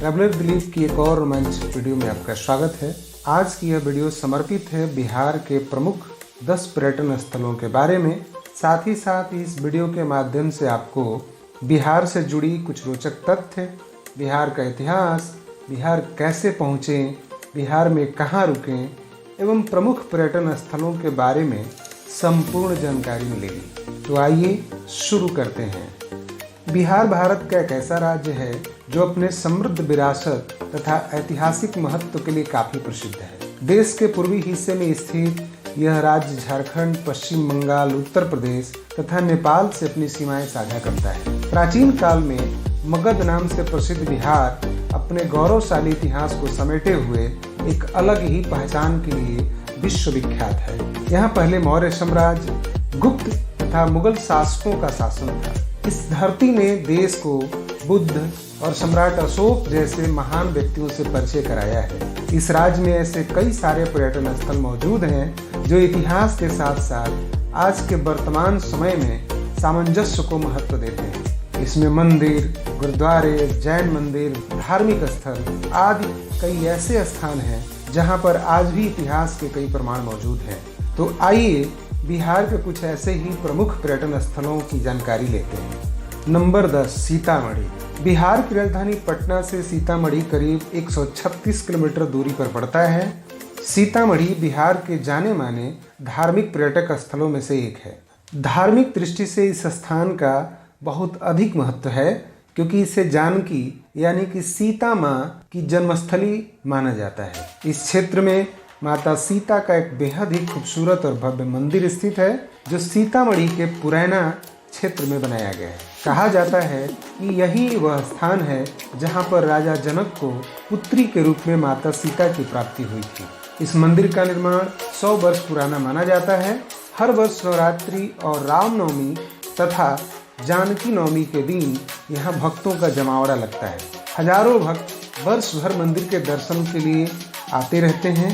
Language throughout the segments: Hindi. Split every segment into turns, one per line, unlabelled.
ट्रैवलर दिलीप की एक और रोमांचक वीडियो में आपका स्वागत है। आज की यह वीडियो समर्पित है बिहार के प्रमुख 10 पर्यटन स्थलों के बारे में। साथ ही साथ इस वीडियो के माध्यम से आपको बिहार से जुड़ी कुछ रोचक तथ्य, बिहार का इतिहास, बिहार कैसे पहुँचें, बिहार में कहाँ रुकें एवं प्रमुख पर्यटन स्थलों के बारे में संपूर्ण जानकारी मिलेगी। तो आइए शुरू करते हैं। बिहार भारत का एक ऐसा राज्य है जो अपने समृद्ध विरासत तथा ऐतिहासिक महत्व के लिए काफी प्रसिद्ध है। देश के पूर्वी हिस्से में स्थित यह राज्य झारखंड, पश्चिम बंगाल, उत्तर प्रदेश तथा नेपाल से अपनी सीमाएं साझा करता है। प्राचीन काल में मगध नाम से प्रसिद्ध बिहार अपने गौरवशाली इतिहास को समेटे हुए एक अलग ही पहचान के लिए विश्व विख्यात है। यहाँ पहले मौर्य साम्राज्य, गुप्त तथा मुगल शासकों का शासन था। इस धरती ने देश को बुद्ध और सम्राट अशोक जैसे महान व्यक्तियों से परिचय कराया है। इस राज्य में ऐसे कई सारे पर्यटन स्थल मौजूद हैं जो इतिहास के साथ साथ आज के वर्तमान समय में सामंजस्य को महत्व देते हैं। इसमें मंदिर, गुरुद्वारे, जैन मंदिर, धार्मिक स्थल आदि कई ऐसे स्थान हैं जहां पर आज भी इतिहास के कई प्रमाण मौजूद हैं। तो आइए बिहार के कुछ ऐसे ही प्रमुख पर्यटन स्थलों की जानकारी लेते हैं। नंबर 10, सीतामढ़ी। बिहार की राजधानी पटना से सीतामढ़ी करीब 136 किलोमीटर दूरी पर पड़ता है। सीतामढ़ी बिहार के जाने माने धार्मिक पर्यटक स्थलों में से एक है। धार्मिक दृष्टि से इस स्थान का बहुत अधिक महत्व है क्योंकि इसे जानकी यानी कि सीता माँ की जन्मस्थली माना जाता है। इस क्षेत्र में माता सीता का एक बेहद ही खूबसूरत और भव्य मंदिर स्थित है जो सीतामढ़ी के पुरैना क्षेत्र में बनाया गया है। कहा जाता है कि यही वह स्थान है जहां पर राजा जनक को पुत्री के रूप में माता सीता की प्राप्ति हुई थी। इस मंदिर का निर्माण 100 वर्ष पुराना माना जाता है। हर वर्ष नवरात्रि और रामनवमी तथा जानकी नवमी के दिन यहाँ भक्तों का जमावड़ा लगता है। हजारों भक्त वर्ष भर मंदिर के दर्शन के लिए आते रहते हैं।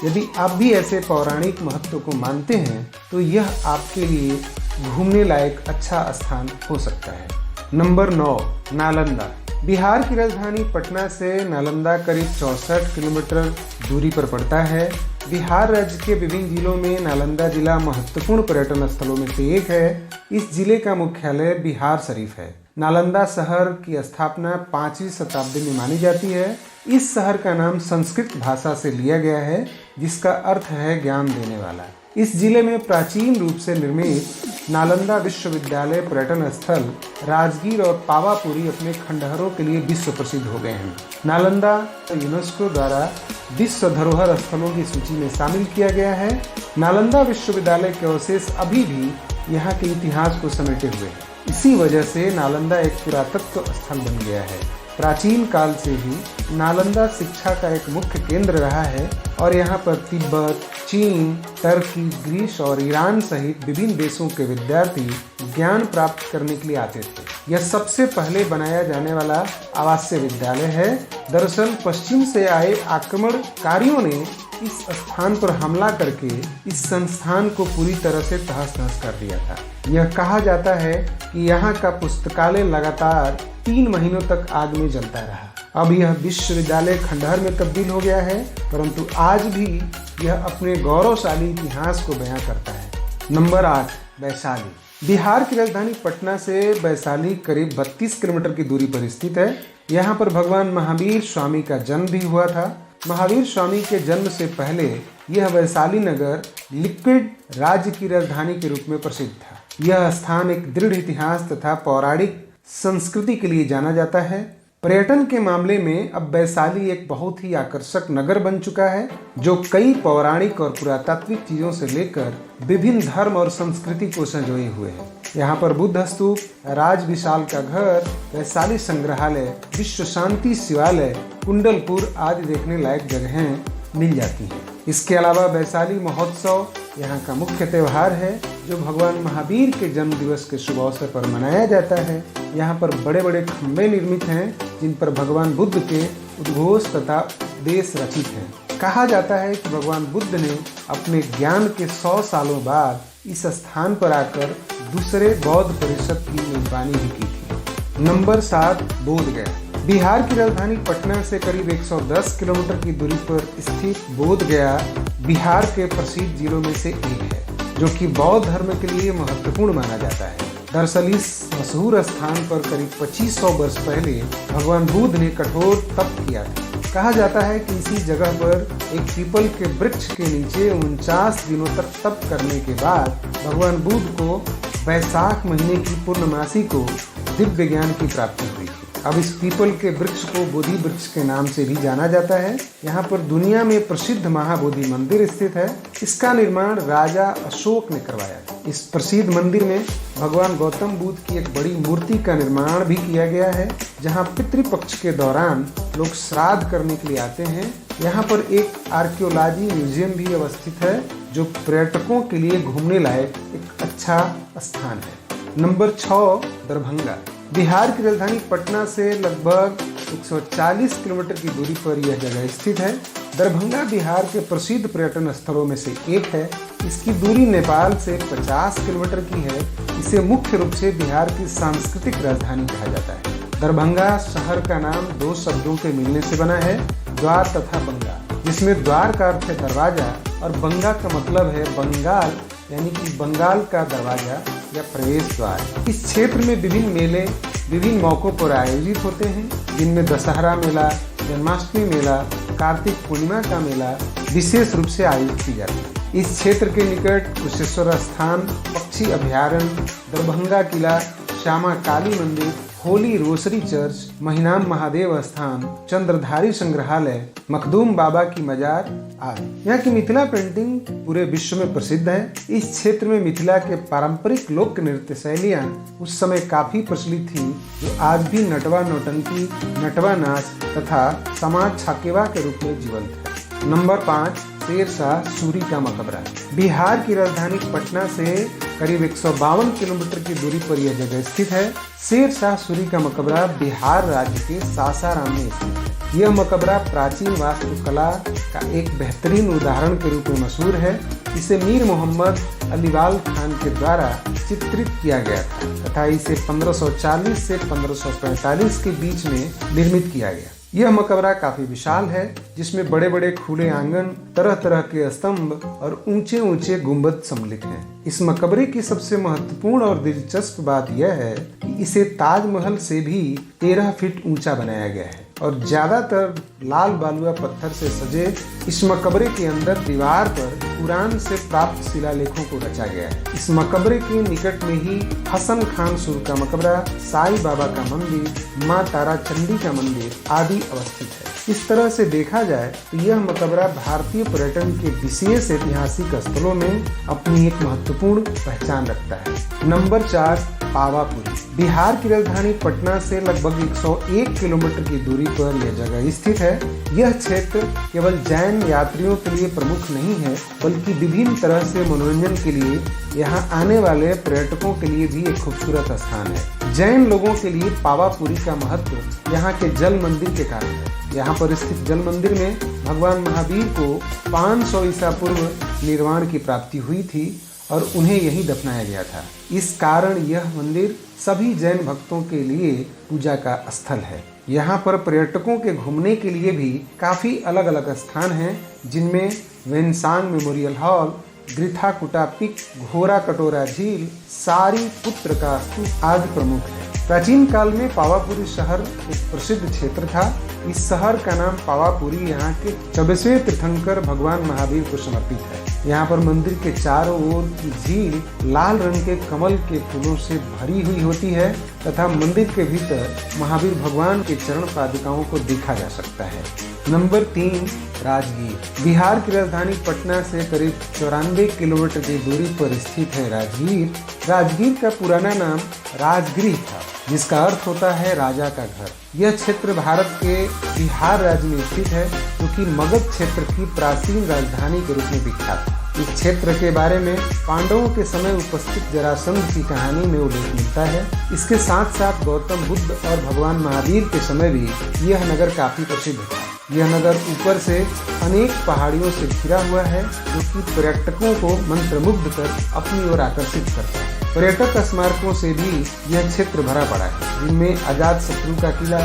यदि आप भी ऐसे पौराणिक महत्व को मानते हैं तो यह आपके लिए घूमने लायक अच्छा स्थान हो सकता है। नंबर 9, नालंदा। बिहार की राजधानी पटना से नालंदा करीब 64 किलोमीटर दूरी पर पड़ता है। बिहार राज्य के विभिन्न जिलों में नालंदा जिला महत्वपूर्ण पर्यटन स्थलों में से एक है। इस जिले का मुख्यालय बिहार शरीफ है। नालंदा शहर की स्थापना 5वीं शताब्दी में मानी जाती है। इस शहर का नाम संस्कृत भाषा से लिया गया है जिसका अर्थ है ज्ञान देने वाला। इस जिले में प्राचीन रूप से निर्मित नालंदा विश्वविद्यालय पर्यटन स्थल राजगीर और पावापुरी अपने खंडहरों के लिए विश्व प्रसिद्ध हो गए हैं। नालंदा यूनेस्को द्वारा विश्व धरोहर स्थलों की सूची में शामिल किया गया है। नालंदा विश्वविद्यालय के अवशेष अभी भी यहाँ के इतिहास को समेटे हुए हैं। इसी वजह से नालंदा एक पुरातत्व स्थल बन गया है। प्राचीन काल से ही नालंदा शिक्षा का एक मुख्य केंद्र रहा है और यहाँ पर तिब्बत, चीन, टर्की, ग्रीस और ईरान सहित विभिन्न देशों के विद्यार्थी ज्ञान प्राप्त करने के लिए आते थे। यह सबसे पहले बनाया जाने वाला आवासीय विद्यालय है। दरअसल पश्चिम से आए आक्रमणकारियों ने इस स्थान पर हमला करके इस संस्थान को पूरी तरह से तहस-नहस कर दिया था। यह कहा जाता है कि यहाँ का पुस्तकालय लगातार 3 महीनों तक आग में जलता रहा। अब यह विश्वविद्यालय खंडहर में तब्दील हो गया है परंतु आज भी यह अपने गौरवशाली इतिहास को बयां करता है। नंबर 8, वैशाली। बिहार की राजधानी पटना से वैशाली करीब 32 किलोमीटर की दूरी पर स्थित है। यहाँ पर भगवान महावीर स्वामी का जन्म भी हुआ था। महावीर स्वामी के जन्म से पहले यह वैशाली नगर लिक्विड राज्य की राजधानी के रूप में प्रसिद्ध था। यह स्थान एक दृढ़ इतिहास तथा पौराणिक संस्कृति के लिए जाना जाता है। पर्यटन के मामले में अब वैशाली एक बहुत ही आकर्षक नगर बन चुका है जो कई पौराणिक और पुरातात्विक चीजों से लेकर विभिन्न धर्म और संस्कृति को संजोए हुए है। यहाँ पर बुद्ध स्तूप, राज विशाल का घर, वैशाली संग्रहालय, विश्व शांति शिवालय, कुंडलपुर आदि देखने लायक जगहें मिल जाती हैं। इसके अलावा वैशाली महोत्सव यहाँ का मुख्य त्यौहार है जो भगवान महावीर के जन्म दिवस के शुभ अवसर पर मनाया जाता है। यहाँ पर बड़े बड़े खंभे निर्मित हैं जिन पर भगवान बुद्ध के उद्घोष तथा उपदेश रचित हैं। कहा जाता है कि भगवान बुद्ध ने अपने ज्ञान के 100 सालों बाद इस स्थान पर आकर दूसरे बौद्ध परिषद की मेजबानी भी की थी। नंबर 7, बोधगया। बिहार की राजधानी पटना से करीब 110 किलोमीटर की दूरी पर स्थित बोधगया बिहार के प्रसिद्ध जिलों में से एक है, जो कि बौद्ध धर्म के लिए महत्वपूर्ण माना जाता है। दरअसल इस मशहूर स्थान पर करीब 2500 वर्ष पहले भगवान बुद्ध ने कठोर तप किया था। कहा जाता है कि इसी जगह पर एक पीपल के वृक्ष के नीचे 49 दिनों तक तप करने के बाद भगवान बुद्ध को वैशाख महीने की पूर्णमासी को दिव्य ज्ञान की प्राप्ति हुई थी। अब इस पीपल के वृक्ष को बोधि वृक्ष के नाम से भी जाना जाता है। यहाँ पर दुनिया में प्रसिद्ध महाबोधि मंदिर स्थित है। इसका निर्माण राजा अशोक ने करवाया था। इस प्रसिद्ध मंदिर में भगवान गौतम बुद्ध की एक बड़ी मूर्ति का निर्माण भी किया गया है, जहाँ पितृपक्ष के दौरान लोग श्राद्ध करने के लिए आते हैं। यहाँ पर एक आर्कियोलॉजी म्यूजियम भी अवस्थित है, जो पर्यटकों के लिए घूमने लायक एक अच्छा स्थान है। नंबर 6, दरभंगा। बिहार की राजधानी पटना से लगभग 140 किलोमीटर की दूरी पर यह जगह स्थित है। दरभंगा बिहार के प्रसिद्ध पर्यटन स्थलों में से एक है। इसकी दूरी नेपाल से 50 किलोमीटर की है। इसे मुख्य रूप से बिहार की सांस्कृतिक राजधानी कहा जाता है। दरभंगा शहर का नाम 2 शब्दों के मिलने से बना है, द्वार तथा बंगा, जिसमें द्वार का अर्थ है दरवाजा और बंगा का मतलब है बंगाल, यानी कि बंगाल का दरवाजा या प्रवेश द्वार। इस क्षेत्र में विभिन्न मेले विभिन्न मौकों पर आयोजित होते हैं, जिनमें दशहरा मेला, जन्माष्टमी मेला, कार्तिक पूर्णिमा का मेला विशेष रूप से आयोजित की जाती है। इस क्षेत्र के निकट कुशेश्वर स्थान, पक्षी अभयारण्य, दरभंगा किला, श्यामा काली मंदिर, होली रोसरी चर्च, महिनाम महादेव स्थान, चंद्रधारी संग्रहालय, मखदूम बाबा की मजार आदि। यहाँ की मिथिला पेंटिंग पूरे विश्व में प्रसिद्ध है। इस क्षेत्र में मिथिला के पारंपरिक लोक नृत्य शैलियाँ उस समय काफी प्रचलित थी, जो आज भी नटवा नौटंकी, नटवा नाच तथा समाज छाकेवा के रूप में जीवंत है। नंबर 5, शेरशाह सूरी का मकबरा। बिहार की राजधानी पटना से करीब 152 किलोमीटर की दूरी पर यह जगह स्थित है। शेरशाह सूरी का मकबरा बिहार राज्य के सासाराम में स्थित है। यह मकबरा प्राचीन वास्तुकला का एक बेहतरीन उदाहरण के रूप में मशहूर है। इसे मीर मोहम्मद अलीवाल खान के द्वारा चित्रित किया गया था तथा इसे 1540 से 1545 के बीच में निर्मित किया गया। यह मकबरा काफी विशाल है, जिसमें बड़े बड़े खुले आंगन, तरह तरह के स्तंभ और ऊंचे ऊंचे गुंबद सम्मिलित हैं। इस मकबरे की सबसे महत्वपूर्ण और दिलचस्प बात यह है कि इसे ताजमहल से भी 13 फीट ऊंचा बनाया गया है और ज्यादातर लाल बालुआ पत्थर से सजे इस मकबरे के अंदर दीवार पर कुरान से प्राप्त शिलालेखों को रचा गया है। इस मकबरे के निकट में ही हसन खान सूर का मकबरा, साईं बाबा का मंदिर, माँ तारा चंडी का मंदिर आदि अवस्थित है। इस तरह से देखा जाए तो यह मकबरा भारतीय पर्यटन के विशेष ऐतिहासिक स्थलों में अपनी एक महत्वपूर्ण पहचान रखता है। नंबर 4, पावापुरी। बिहार की राजधानी पटना से लगभग 101 किलोमीटर की दूरी पर यह जगह स्थित है। यह क्षेत्र केवल जैन यात्रियों के लिए प्रमुख नहीं है, बल्कि विभिन्न तरह से मनोरंजन के लिए यहाँ आने वाले पर्यटकों के लिए भी एक खूबसूरत स्थान है। जैन लोगों के लिए पावापुरी का महत्व यहाँ के जल मंदिर के कारण है। यहाँ पर स्थित जल मंदिर में भगवान महावीर को 500 ईसा पूर्व निर्वाण की प्राप्ति हुई थी और उन्हें यहीं दफनाया गया था। इस कारण यह मंदिर सभी जैन भक्तों के लिए पूजा का स्थल है। यहाँ पर पर्यटकों के घूमने के लिए भी काफ़ी अलग अलग स्थान हैं, जिनमें वेनसांग मेमोरियल हॉल, ग्रिथाकुटा पिक, घोरा कटोरा झील, सारी पुत्र का स्तूप आदि प्रमुख है। प्राचीन काल में पावापुरी शहर एक प्रसिद्ध क्षेत्र था। इस शहर का नाम पावापुरी यहाँ के 24वें तीर्थंकर भगवान महावीर को समर्पित है। यहाँ पर मंदिर के चारों ओर की झील लाल रंग के कमल के फूलों से भरी हुई होती है तथा मंदिर के भीतर महावीर भगवान के चरण पादुकाओं को देखा जा सकता है। नंबर 3, राजगीर। बिहार की राजधानी पटना से करीब 94 किलोमीटर की दूरी पर स्थित है राजगीर। राजगीर का पुराना नाम राजगृह था, जिसका अर्थ होता है राजा का घर। यह क्षेत्र भारत के बिहार राज्य में स्थित है, जो कि मगध क्षेत्र की प्राचीन राजधानी के रूप में विख्यात है। इस क्षेत्र के बारे में पांडवों के समय उपस्थित जरासंध की कहानी में उल्लेख मिलता है। इसके साथ साथ गौतम बुद्ध और भगवान महावीर के समय भी यह नगर काफी प्रसिद्ध था। यह नगर ऊपर से अनेक पहाड़ियों से घिरा हुआ है, जो कि पर्यटकों को मंत्रमुग्ध कर अपनी ओर आकर्षित करता है। पर्यटक स्मारकों से भी यह क्षेत्र भरा पड़ा है, जिनमें आजाद शत्रु का किला,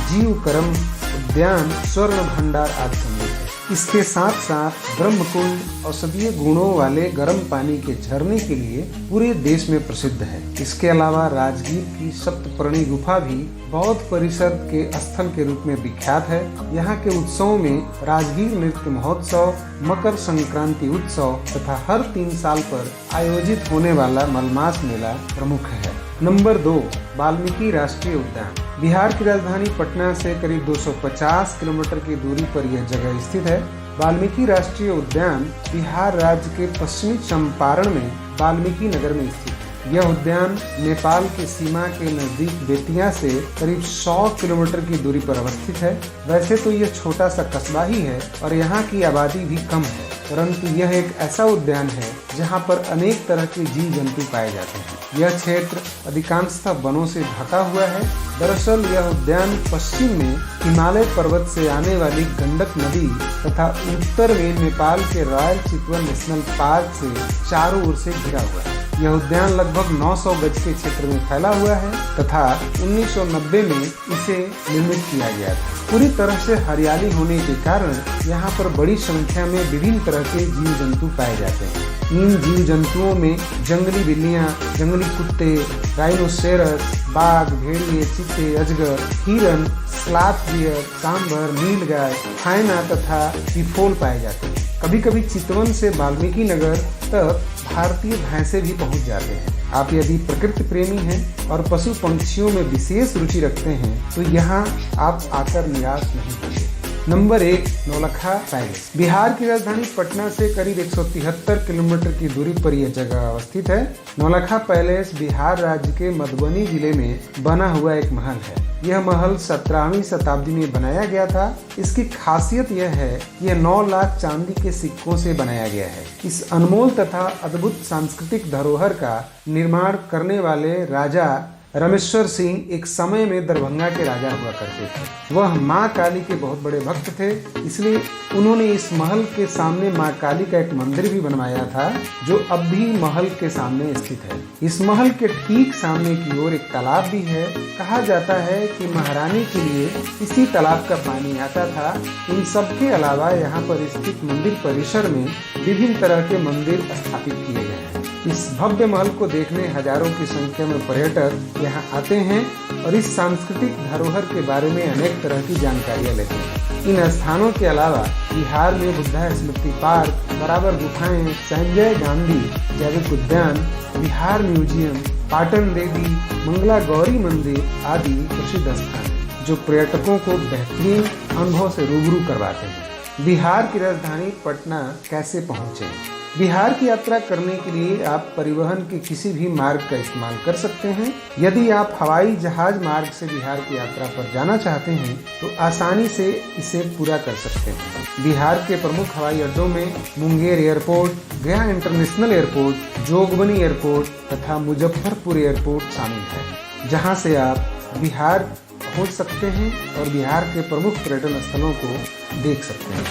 जीव करम उद्यान, स्वर्ण भंडार आदि सम्मिलित है। इसके साथ साथ ब्रह्मकुंड औषधीय गुणों वाले गर्म पानी के झरने के लिए पूरे देश में प्रसिद्ध है। इसके अलावा राजगीर की सप्तपर्णी गुफा भी बौद्ध परिषद के स्थल के रूप में विख्यात है। यहाँ के उत्सवों में राजगीर नृत्य महोत्सव, मकर संक्रांति उत्सव तथा हर 3 साल पर आयोजित होने वाला मलमास मेला प्रमुख है। नंबर 2, वाल्मीकि राष्ट्रीय उद्यान। बिहार की राजधानी पटना से करीब 250 किलोमीटर की दूरी पर यह जगह स्थित है। वाल्मीकि राष्ट्रीय उद्यान बिहार राज्य के पश्चिमी चंपारण में वाल्मीकि नगर में स्थित है। यह उद्यान नेपाल की सीमा के नजदीक बेतिया से करीब 100 किलोमीटर की दूरी पर अवस्थित है। वैसे तो यह छोटा सा कस्बा ही है और यहाँ की आबादी भी कम है, परंतु यह एक ऐसा उद्यान है जहाँ पर अनेक तरह के जीव जंतु पाए जाते हैं। यह क्षेत्र अधिकांशतः वनों से ढका हुआ है। दरअसल यह उद्यान पश्चिम में हिमालय पर्वत से आने वाली गंडक नदी तथा उत्तर में नेपाल के रॉयल चितवन नेशनल पार्क से चारों ओर से घिरा हुआ है। यह उद्यान लगभग 900 गज के क्षेत्र में फैला हुआ है तथा 1990 में इसे निर्मित किया गया था। पूरी तरह से हरियाली होने के कारण यहाँ पर बड़ी संख्या में विभिन्न तरह के जीव जंतु पाए जाते हैं। इन जीव जंतुओं में जंगली बिल्लियाँ, जंगली कुत्ते, राइनोसेरस, बाघ, भेड़िए, चीते, अजगर, हिरन, स्लॉथ डियर, सांभर, नीलगाय, हाइना तथा बिफोल पाए जाते हैं। कभी कभी चितवन से वाल्मीकि नगर तक भारतीय भैंसे भी पहुंच जाते हैं। आप यदि प्रकृति प्रेमी हैं और पशु पंछियों में विशेष रुचि रखते हैं तो यहाँ आप आकर निराश नहीं होंगे। Number 1, Naulakha palace. बिहार की राजधानी पटना से करीब 173 किलोमीटर की दूरी पर यह जगह अवस्थित है। नौलखा पैलेस बिहार राज्य के मधुबनी जिले में बना हुआ एक महल है। यह महल 17वीं शताब्दी में बनाया गया था। इसकी खासियत यह है कि यह 9 लाख चांदी के सिक्कों से बनाया गया है। इस अनमोल तथा अद्भुत सांस्कृतिक धरोहर का निर्माण करने वाले राजा रामेश्वर सिंह एक समय में दरभंगा के राजा हुआ करते थे। वह मां काली के बहुत बड़े भक्त थे, इसलिए उन्होंने इस महल के सामने मां काली का एक मंदिर भी बनवाया था, जो अब भी महल के सामने स्थित है। इस महल के ठीक सामने की ओर एक तालाब भी है। कहा जाता है कि महारानी के लिए इसी तालाब का पानी आता था। इन सब के अलावा यहाँ पर स्थित मंदिर परिसर में विभिन्न तरह के मंदिर स्थापित किए गए हैं। इस भव्य महल को देखने हजारों की संख्या में पर्यटक यहाँ आते हैं और इस सांस्कृतिक धरोहर के बारे में अनेक तरह की जानकारियाँ लेते हैं। इन स्थानों के अलावा बिहार में बुद्धा स्मृति पार्क, बराबर गुफाएं, संजय गांधी जैविक उद्यान, बिहार म्यूजियम, पाटन देवी, मंगला गौरी मंदिर आदि प्रसिद्ध स्थान हैं, जो पर्यटकों को बेहतरीन अनुभव से रूबरू करवाते हैं। बिहार की राजधानी पटना कैसे पहुँचे? बिहार की यात्रा करने के लिए आप परिवहन के किसी भी मार्ग का इस्तेमाल कर सकते हैं। यदि आप हवाई जहाज मार्ग से बिहार की यात्रा पर जाना चाहते हैं तो आसानी से इसे पूरा कर सकते हैं। बिहार के प्रमुख हवाई अड्डों में मुंगेर एयरपोर्ट, गया इंटरनेशनल एयरपोर्ट, जोगबनी एयरपोर्ट तथा मुजफ्फरपुर एयरपोर्ट शामिल है, जहाँ से आप बिहार पहुँच सकते हैं और बिहार के प्रमुख पर्यटन स्थलों को देख सकते हैं।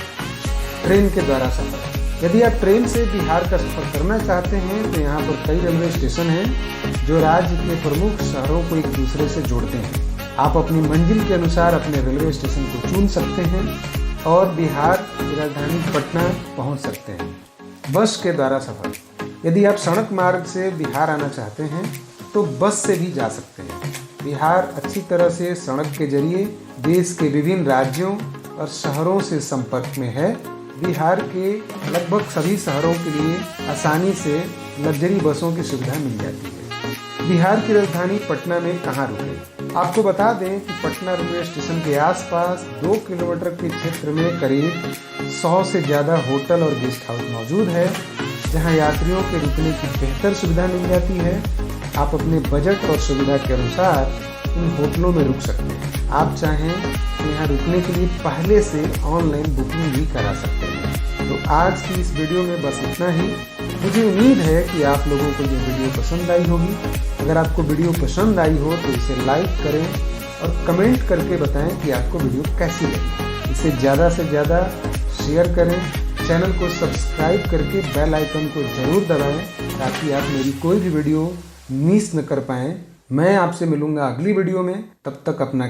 ट्रेन के द्वारा सफर। यदि आप ट्रेन से बिहार का सफर करना चाहते हैं तो यहाँ पर कई रेलवे स्टेशन हैं जो राज्य के प्रमुख शहरों को एक दूसरे से जोड़ते हैं। आप अपनी मंजिल के अनुसार अपने रेलवे स्टेशन को चुन सकते हैं और बिहार की राजधानी पटना पहुँच सकते हैं। बस के द्वारा सफर। यदि आप सड़क मार्ग से बिहार आना चाहते हैं तो बस से भी जा सकते हैं। बिहार अच्छी तरह से सड़क के जरिए देश के विभिन्न राज्यों और शहरों से संपर्क में है। बिहार के लगभग सभी शहरों के लिए आसानी से लग्जरी बसों की सुविधा मिल जाती है। बिहार की राजधानी पटना में कहाँ रुके? आपको बता दें कि पटना रेलवे स्टेशन के आसपास 2 किलोमीटर के क्षेत्र में करीब 100 से ज़्यादा होटल और गेस्ट हाउस मौजूद है, जहां यात्रियों के रुकने की बेहतर सुविधा मिल जाती है। आप अपने बजट और सुविधा के अनुसार इन होटलों में रुक सकते हैं। आप चाहें तो यहाँ रुकने के लिए पहले से ऑनलाइन बुकिंग भी करा सकते हैं। तो आज की इस वीडियो में बस इतना ही। मुझे उम्मीद है कि आप लोगों को ये वीडियो पसंद आई होगी। अगर आपको वीडियो पसंद आई हो तो इसे लाइक करें और कमेंट करके बताएं कि आपको वीडियो कैसी लगी। इसे ज़्यादा से ज़्यादा शेयर करें। चैनल को सब्सक्राइब करके बेल आइकन को ज़रूर दबाएं ताकि आप मेरी कोई भी वीडियो मिस न कर पाएँ। मैं आपसे मिलूँगा अगली वीडियो में, तब तक अपना